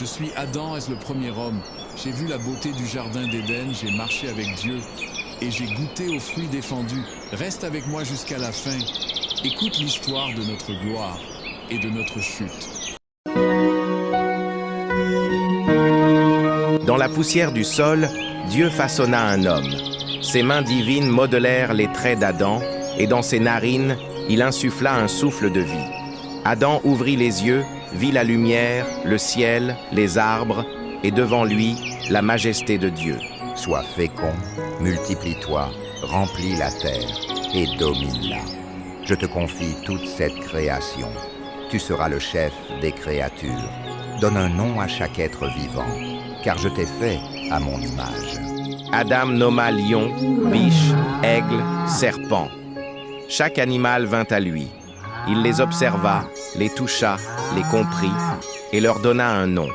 Je suis Adam, est-ce le premier homme. J'ai vu la beauté du jardin d'Éden, j'ai marché avec Dieu et j'ai goûté aux fruits défendus. Reste avec moi jusqu'à la fin. Écoute l'histoire de notre gloire et de notre chute. Dans la poussière du sol, Dieu façonna un homme. Ses mains divines modelèrent les traits d'Adam, et dans ses narines, il insuffla un souffle de vie. Adam ouvrit les yeux, vit la lumière, le ciel, les arbres, et devant lui, la majesté de Dieu. Sois fécond, multiplie-toi, remplis la terre et domine-la. Je te confie toute cette création. Tu seras le chef des créatures. Donne un nom à chaque être vivant, car je t'ai fait à mon image. Adam nomma lion, biche, aigle, serpent. Chaque animal vint à lui. Il les observa, les toucha, les comprit, et leur donna un nom.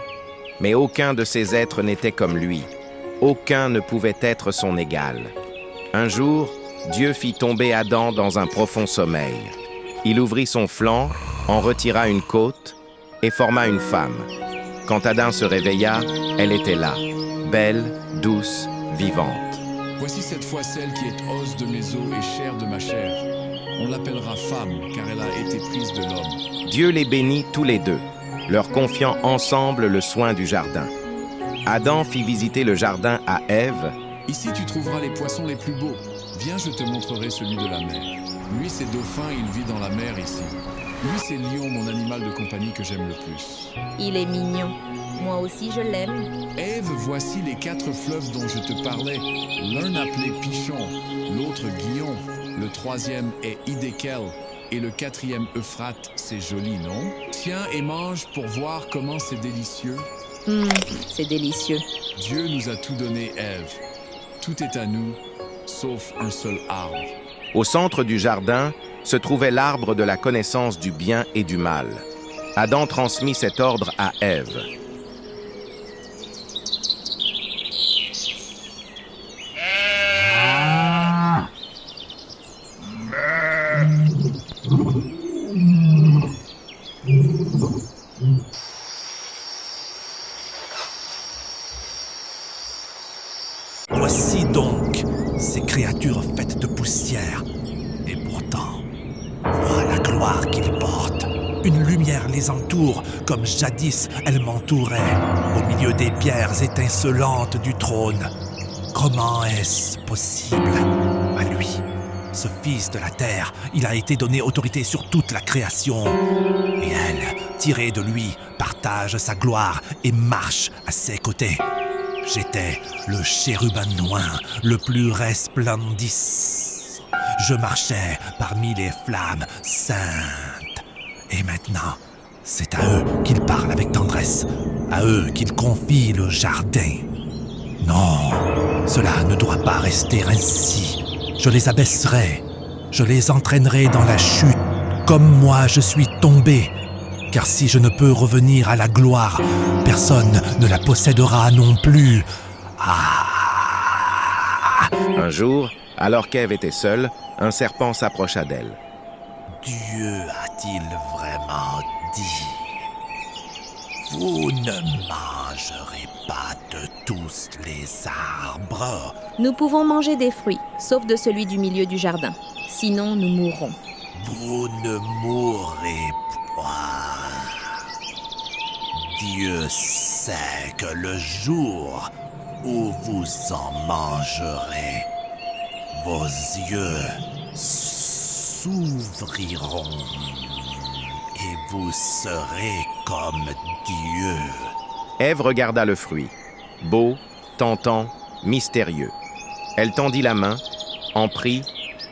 Mais aucun de ces êtres n'était comme lui. Aucun ne pouvait être son égal. Un jour, Dieu fit tomber Adam dans un profond sommeil. Il ouvrit son flanc, en retira une côte, et forma une femme. Quand Adam se réveilla, elle était là, belle, douce, vivante. Voici cette fois celle qui est os de mes os et chair de ma chair. On l'appellera femme, car elle a été prise de l'homme. Dieu les bénit tous les deux, leur confiant ensemble le soin du jardin. Adam fit visiter le jardin à Ève. Ici tu trouveras les poissons les plus beaux. Viens, je te montrerai celui de la mer. Lui, c'est dauphin, il vit dans la mer ici. Lui, c'est lion, mon animal de compagnie que j'aime le plus. Il est mignon. Moi aussi, je l'aime. Ève, voici les 4 fleuves dont je te parlais. L'un appelé Pichon, l'autre Guillon, le troisième est Hiddekel, et le quatrième Euphrate. C'est joli, non? Tiens et mange pour voir comment c'est délicieux. C'est délicieux. Dieu nous a tout donné, Ève. Tout est à nous, sauf un seul arbre. Au centre du jardin se trouvait l'arbre de la connaissance du bien et du mal. Adam transmit cet ordre à Ève. Voici donc ces créatures faites de poussière. Et pourtant, vois la gloire qu'ils portent. Une lumière les entoure, comme jadis elle m'entourait, au milieu des pierres étincelantes du trône. Comment est-ce possible? À lui, ce fils de la terre, il a été donné autorité sur toute la création. Et elle, tirée de lui, partage sa gloire et marche à ses côtés. J'étais le chérubin noir, le plus resplendissant. Je marchais parmi les flammes saintes. Et maintenant, c'est à eux qu'il parle avec tendresse, à eux qu'il confie le jardin. Non, cela ne doit pas rester ainsi. Je les abaisserai, je les entraînerai dans la chute, comme moi je suis tombé. Car si je ne peux revenir à la gloire, personne ne la possédera non plus. Un jour, alors qu'Ève était seule, un serpent s'approcha d'elle. Dieu a-t-il vraiment dit: vous ne mangerez pas de tous les arbres? Nous pouvons manger des fruits, sauf de celui du milieu du jardin. Sinon, nous mourrons. Vous ne mourrez point. Dieu sait que le jour où vous en mangerez, vos yeux s'ouvriront et vous serez comme Dieu. Ève regarda le fruit, beau, tentant, mystérieux. Elle tendit la main, en prit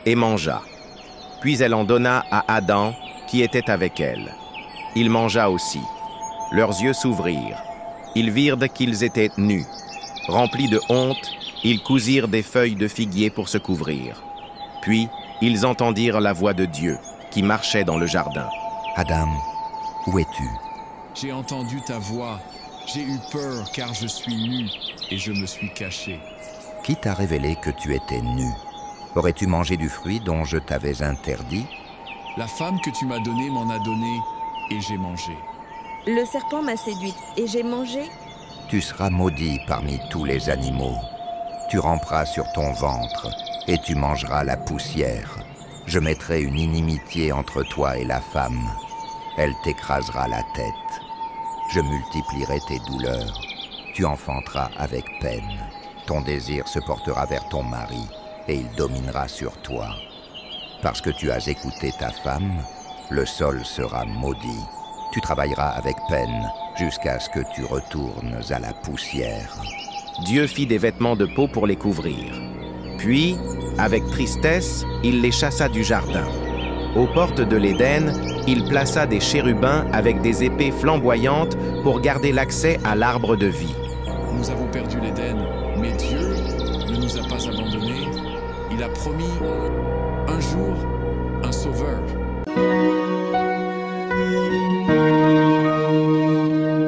et mangea. Puis elle en donna à Adam, qui était avec elle. Il mangea aussi. Leurs yeux s'ouvrirent. Ils virent qu'ils étaient nus. Remplis de honte, ils cousirent des feuilles de figuier pour se couvrir. Puis, ils entendirent la voix de Dieu, qui marchait dans le jardin. Adam, où es-tu? J'ai entendu ta voix. J'ai eu peur car je suis nu et je me suis caché. Qui t'a révélé que tu étais nu? Aurais-tu mangé du fruit dont je t'avais interdit? La femme que tu m'as donnée m'en a donné et j'ai mangé. Le serpent m'a séduite et j'ai mangé. Tu seras maudit parmi tous les animaux. Tu ramperas sur ton ventre et tu mangeras la poussière. Je mettrai une inimitié entre toi et la femme. Elle t'écrasera la tête. Je multiplierai tes douleurs. Tu enfanteras avec peine. Ton désir se portera vers ton mari et il dominera sur toi. Parce que tu as écouté ta femme, le sol sera maudit. Tu travailleras avec peine jusqu'à ce que tu retournes à la poussière. Dieu fit des vêtements de peau pour les couvrir. Puis, avec tristesse, il les chassa du jardin. Aux portes de l'Éden, il plaça des chérubins avec des épées flamboyantes pour garder l'accès à l'arbre de vie. Nous avons perdu l'Éden, mais Dieu ne nous a pas abandonnés. Il a promis un jour un sauveur.